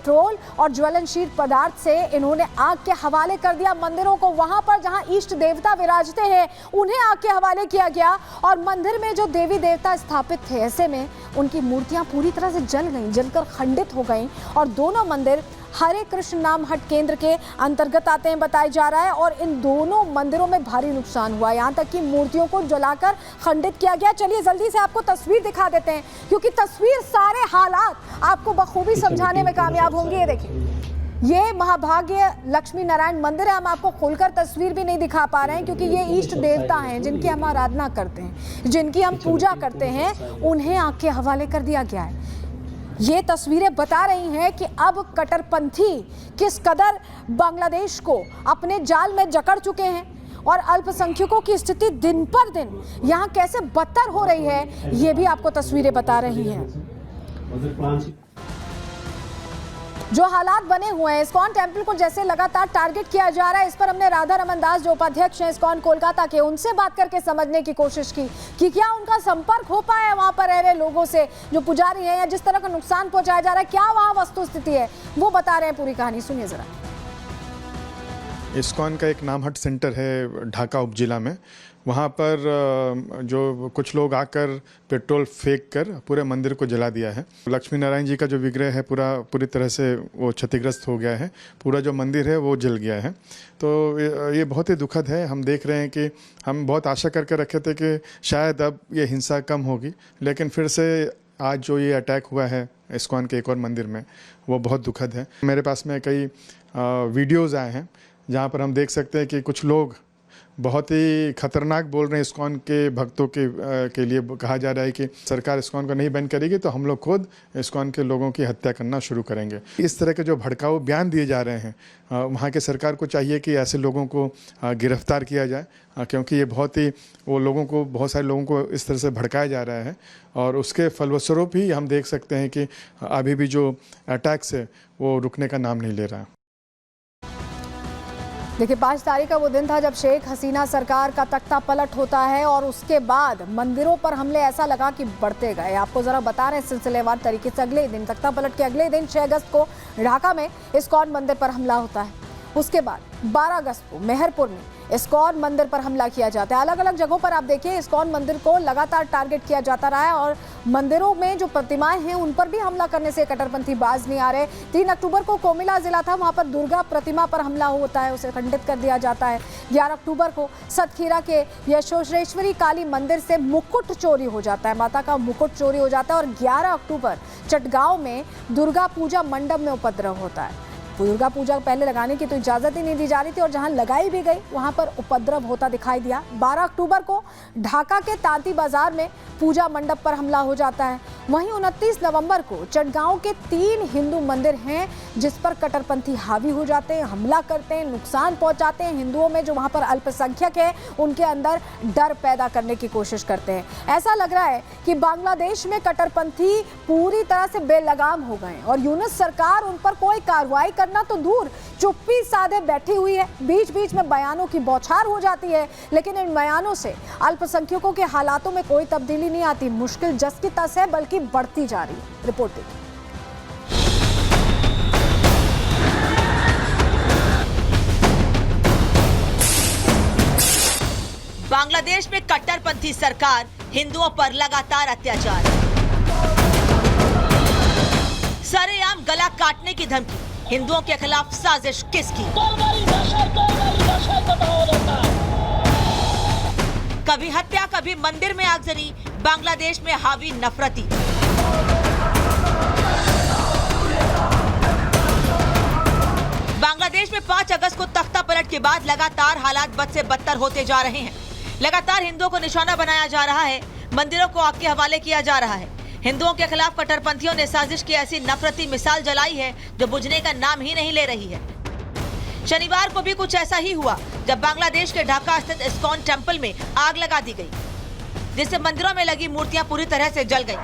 Petrol और ज्वलनशील पदार्थ से इन्होंने आग के हवाले कर दिया मंदिरों को। वहां पर जहां इष्ट देवता विराजते हैं उन्हें आग के हवाले किया गया और मंदिर में जो देवी देवता स्थापित थे ऐसे में उनकी मूर्तियां पूरी तरह से जल गईं, जलकर खंडित हो गईं। और दोनों मंदिर हरे कृष्ण नाम हट केंद्र के अंतर्गत आते हैं बताया जा रहा है और इन दोनों मंदिरों में भारी नुकसान हुआ, यहाँ तक कि मूर्तियों को जलाकर खंडित किया गया। चलिए जल्दी से आपको तस्वीर दिखा देते हैं क्योंकि तस्वीर सारे हालात आपको बखूबी समझाने में कामयाब होंगी। ये देखिए, ये महाभाग्य लक्ष्मी नारायण मंदिर है। हम आपको खोलकर तस्वीर भी नहीं दिखा पा रहे हैं क्योंकि ये इष्ट देवता हैं जिनकी हम आराधना करते हैं, जिनकी हम पूजा करते हैं, उन्हें आग के हवाले कर दिया गया है। ये तस्वीरें बता रही हैं कि अब कट्टरपंथी किस कदर बांग्लादेश को अपने जाल में जकड़ चुके हैं और अल्पसंख्यकों की स्थिति दिन पर दिन यहाँ कैसे बदतर हो रही है, ये भी आपको तस्वीरें बता रही हैं। जो हालात बने हुए हैं, इस्कॉन टेम्पल को जैसे लगातार टारगेट किया जा रहा है, इस पर हमने राधा रमन दास जो उपाध्यक्ष हैं इस्कॉन कोलकाता के, उनसे बात करके समझने की कोशिश की कि क्या उनका संपर्क हो पाया है वहां पर रह रहे लोगों से, जो पुजारी हैं, या जिस तरह का नुकसान पहुंचाया जा रहा है, क्या वहां वस्तु स्थिति है, वो बता रहे हैं। पूरी कहानी सुनिए जरा। इस्कॉन का एक नामहट सेंटर है ढाका उपजिला में, वहाँ पर जो कुछ लोग आकर पेट्रोल फेंक कर पूरे मंदिर को जला दिया है। लक्ष्मी नारायण जी का जो विग्रह है पूरी तरह से वो क्षतिग्रस्त हो गया है, पूरा जो मंदिर है वो जल गया है। तो ये बहुत ही दुखद है। हम देख रहे हैं कि हम बहुत आशा करके रखे थे कि शायद अब ये हिंसा कम होगी, लेकिन फिर से आज जो ये अटैक हुआ है इस्कॉन के एक और मंदिर में, वो बहुत दुखद है। मेरे पास में कई वीडियोज़ आए हैं जहाँ पर हम देख सकते हैं कि कुछ लोग बहुत ही खतरनाक बोल रहे हैं इस्कॉन के भक्तों के लिए। कहा जा रहा है कि सरकार इस्कॉन को नहीं बंद करेगी तो हम लोग खुद इस्कॉन के लोगों की हत्या करना शुरू करेंगे। इस तरह के जो भड़काऊ बयान दिए जा रहे हैं, वहाँ के सरकार को चाहिए कि ऐसे लोगों को गिरफ्तार किया जाए, क्योंकि ये बहुत सारे लोगों को इस तरह से भड़काया जा रहा है और उसके फलस्वरूप ही हम देख सकते हैं कि अभी भी जो अटैक्स है वो रुकने का नाम नहीं ले रहा। देखिए, 5 तारीख का वो दिन था जब शेख हसीना सरकार का तख्ता पलट होता है और उसके बाद मंदिरों पर हमले ऐसा लगा कि बढ़ते गए। आपको जरा बता रहे हैं सिलसिलेवार तरीके से। अगले दिन तख्ता पलट के अगले दिन 6 अगस्त को ढाका में इस्कॉन मंदिर पर हमला होता है। उसके बाद 12 अगस्त को मेहरपुर में इस्कॉन मंदिर पर हमला किया जाता है। अलग अलग जगहों पर आप देखिए इस्कॉन मंदिर को लगातार टारगेट किया जाता रहा है और मंदिरों में जो प्रतिमाएं हैं उन पर भी हमला करने से कट्टरपंथी बाज नहीं आ रहे। 3 अक्टूबर को कोमिला जिला था, वहां पर दुर्गा प्रतिमा पर हमला होता है, उसे खंडित कर दिया जाता है। 11 अक्टूबर को सतखीरा के यशोश्वरेश्वरी काली मंदिर से मुकुट चोरी हो जाता है, माता का मुकुट चोरी हो जाता है। और 11 अक्टूबर चटगांव में दुर्गा पूजा मंडप में उपद्रव होता है। दुर्गा पूजा पहले लगाने की तो इजाज़त ही नहीं दी जा रही थी और जहां लगाई भी गई वहां पर उपद्रव होता दिखाई दिया। 12 अक्टूबर को ढाका के तांती बाजार में पूजा मंडप पर हमला हो जाता है। वहीं 29 नवंबर को चटगांव के 3 हिंदू मंदिर हैं जिस पर कट्टरपंथी हावी हो जाते हैं, हमला करते हैं, नुकसान पहुंचाते हैं। हिंदुओं में जो वहां पर अल्पसंख्यक है उनके अंदर डर पैदा करने की कोशिश करते हैं। ऐसा लग रहा है कि बांग्लादेश में कट्टरपंथी पूरी तरह से बेलगाम हो गए और यूनुस सरकार उन पर कोई कार्रवाई करना तो दूर, चुप्पी साधे बैठी हुई है। बीच बीच में बयानों की बौछार हो जाती है, लेकिन इन बयानों से अल्पसंख्यकों के हालातों में कोई तब्दीली नहीं आती। मुश्किल जस की तस है बल्कि बढ़ती जा रही है। रिपोर्ट देखिए। बांग्लादेश में कट्टरपंथी सरकार, हिंदुओं पर लगातार अत्याचार, सरेआम गला काटने की धमकी, हिंदुओं के खिलाफ साजिश किसकी? कभी हत्या, कभी मंदिर में आगजनी, बांग्लादेश में हावी नफरती। बांग्लादेश में 5 अगस्त को तख्ता पलट के बाद लगातार हालात बद से बदतर होते जा रहे हैं। लगातार हिंदुओं को निशाना बनाया जा रहा है, मंदिरों को आग के हवाले किया जा रहा है। हिंदुओं के खिलाफ कट्टरपंथियों ने साजिश की ऐसी नफरती मिसाल जलाई है जो बुझने का नाम ही नहीं ले रही है। शनिवार को भी कुछ ऐसा ही हुआ जब बांग्लादेश के ढाका स्थित इस्कॉन टेम्पल में आग लगा दी गई, जिससे मंदिरों में लगी मूर्तियां पूरी तरह से जल गईं।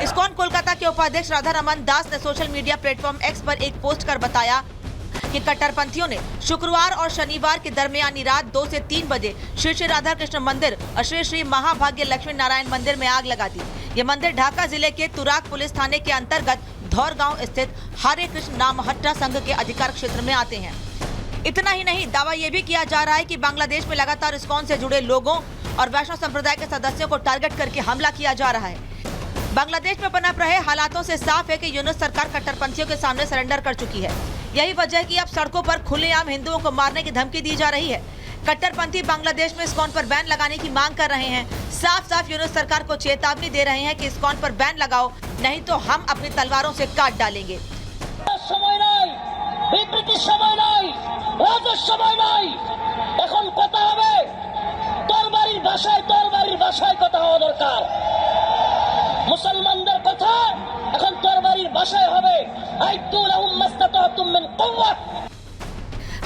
इस्कॉन कोलकाता के उपाध्यक्ष राधा रमन दास ने सोशल मीडिया प्लेटफॉर्म एक्स पर एक पोस्ट कर बताया कि कट्टरपंथियों ने शुक्रवार और शनिवार के दरमियानी रात 2 से 3 बजे श्री श्री राधा कृष्ण मंदिर और श्री श्री महाभाग्य लक्ष्मी नारायण मंदिर में आग लगा दी। ये मंदिर ढाका जिले के तुराग पुलिस थाने के अंतर्गत धौर गांव स्थित हरे कृष्ण नामहट्टा संघ के अधिकार क्षेत्र में आते हैं। इतना ही नहीं, दावा यह भी किया जा रहा है कि बांग्लादेश में लगातार इस्कॉन से जुड़े लोगों और वैष्णव संप्रदाय के सदस्यों को टारगेट करके हमला किया जा रहा है। बांग्लादेश में पनप रहे हालातों से साफ है कि यूनुस सरकार कट्टरपंथियों के सामने सरेंडर कर चुकी है। यही वजह है कि अब सड़कों पर खुलेआम हिंदुओं को मारने की धमकी दी जा रही है। कट्टरपंथी बांग्लादेश में इस्कॉन पर बैन लगाने की मांग कर रहे हैं। साफ साफ यूनुस सरकार को चेतावनी दे रहे हैं कि इस्कॉन पर बैन लगाओ, नहीं तो हम अपनी तलवारों से काट डालेंगे। মুসলমানদের কথা এখন তরবারির ভাষায় হবে আইতু লাহুম মাস্তাতাতুম মিন কুওয়া।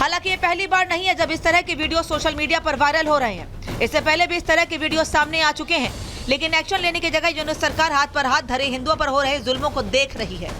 हालांकि ये पहली बार नहीं है जब इस तरह के वीडियो सोशल मीडिया पर वायरल हो रहे हैं। इससे पहले भी इस तरह के वीडियो सामने आ चुके हैं, लेकिन एक्शन लेने की जगह यूनुस सरकार हाथ पर हाथ धरे हिंदुओं पर हो रहे जुल्मों को देख रही है।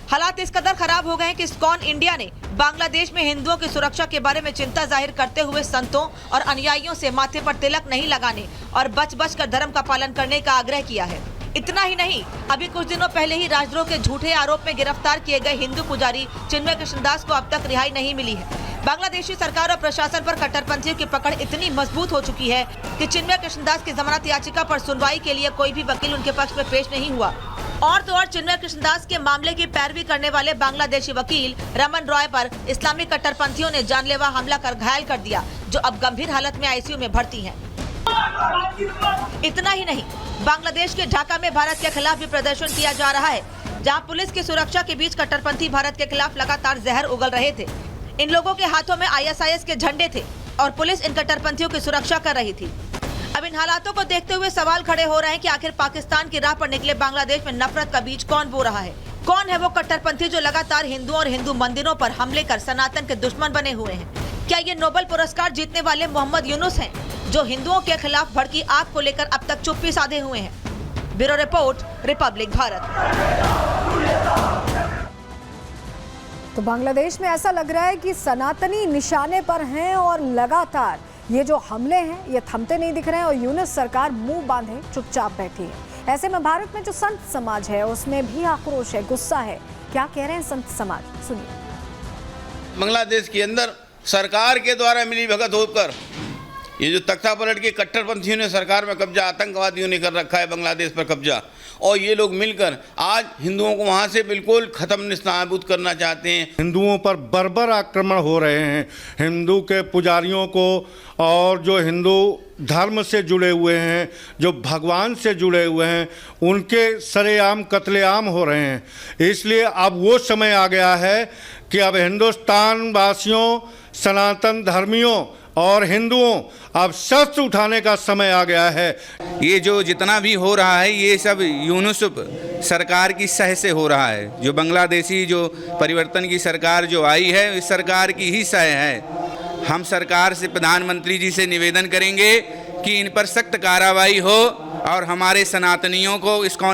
हालात इस कदर खराब हो गए हैं कि इस्कॉन इंडिया ने बांग्लादेश में हिंदुओं की सुरक्षा के बारे में चिंता जाहिर करते हुए संतों और अनुयायियों से माथे पर तिलक नहीं लगाने और बच बच कर धर्म का पालन करने का आग्रह किया है। इतना ही नहीं, अभी कुछ दिनों पहले ही राजद्रोह के झूठे आरोप में गिरफ्तार किए गए हिंदू पुजारी चिन्मय कृष्णदास को अब तक रिहाई नहीं मिली है। बांग्लादेशी सरकार और प्रशासन पर कट्टरपंथियों की पकड़ इतनी मजबूत हो चुकी है कि चिन्मय कृष्णदास की जमानत याचिका पर सुनवाई के लिए कोई भी वकील उनके पक्ष में पेश नहीं हुआ। और तो और चिन्मय कृष्णदास के मामले की पैरवी करने वाले बांग्लादेशी वकील रमन रॉय पर इस्लामिक कट्टरपंथियों ने जानलेवा हमला कर घायल कर दिया, जो अब गंभीर हालत में आईसीयू में भर्ती हैं। इतना ही नहीं, बांग्लादेश के ढाका में भारत के खिलाफ भी प्रदर्शन किया जा रहा है, जहां पुलिस की सुरक्षा के बीच कट्टरपंथी भारत के खिलाफ लगातार जहर उगल रहे थे। इन लोगों के हाथों में ISIS के झंडे थे और पुलिस इन कट्टरपंथियों की सुरक्षा कर रही थी। अब इन हालातों को देखते हुए सवाल खड़े हो रहे हैं कि आखिर पाकिस्तान की राह पर निकले बांग्लादेश में नफरत का बीज कौन बो रहा है? कौन है वो कट्टरपंथी जो लगातार हिंदुओं और हिंदू मंदिरों पर हमले कर सनातन के दुश्मन बने हुए हैं? क्या ये नोबेल पुरस्कार जीतने वाले मोहम्मद यूनुस हैं, जो हिंदुओं के खिलाफ भड़की आग को लेकर अब तक चुप्पी साधे हुए हैं? Bureau report, Republic Bharat. तो बांग्लादेश में ऐसा लग रहा है कि सनातनी निशाने पर हैं और लगातार ये जो हमले हैं ये थमते नहीं दिख रहे हैं और यूनुस सरकार मुंह बांधे चुपचाप बैठी है। ऐसे में भारत में जो संत समाज है उसमें भी आक्रोश है, गुस्सा है। क्या कह रहे हैं संत समाज, सुनिए। बांग्लादेश के अंदर सरकार के द्वारा मिली भगत होकर ये जो तख्ता पलट के कट्टरपंथियों ने सरकार में कब्जा, आतंकवादियों ने कर रखा है बांग्लादेश पर कब्जा, और ये लोग मिलकर आज हिंदुओं को वहाँ से बिल्कुल खत्म निस्ताबूद करना चाहते हैं। हिंदुओं पर बर्बर आक्रमण हो रहे हैं। हिंदू के पुजारियों को और जो हिंदू धर्म से जुड़े हुए हैं, जो भगवान से जुड़े हुए हैं, उनके सरेआम कत्लेआम हो रहे हैं। इसलिए अब वो समय आ गया है कि अब हिंदुस्तान वासियों, सनातन धर्मियों और हिंदुओं अब शस्त्र उठाने का समय आ गया है। ये जो जितना भी हो रहा है ये सब यूनुस सरकार की सह से हो रहा है। जो बांग्लादेशी जो परिवर्तन की सरकार जो आई है, इस सरकार की ही सह है। हम सरकार से, प्रधानमंत्री जी से निवेदन करेंगे कि इन पर सख्त कार्रवाई हो और हमारे सनातनियों को इस्कॉन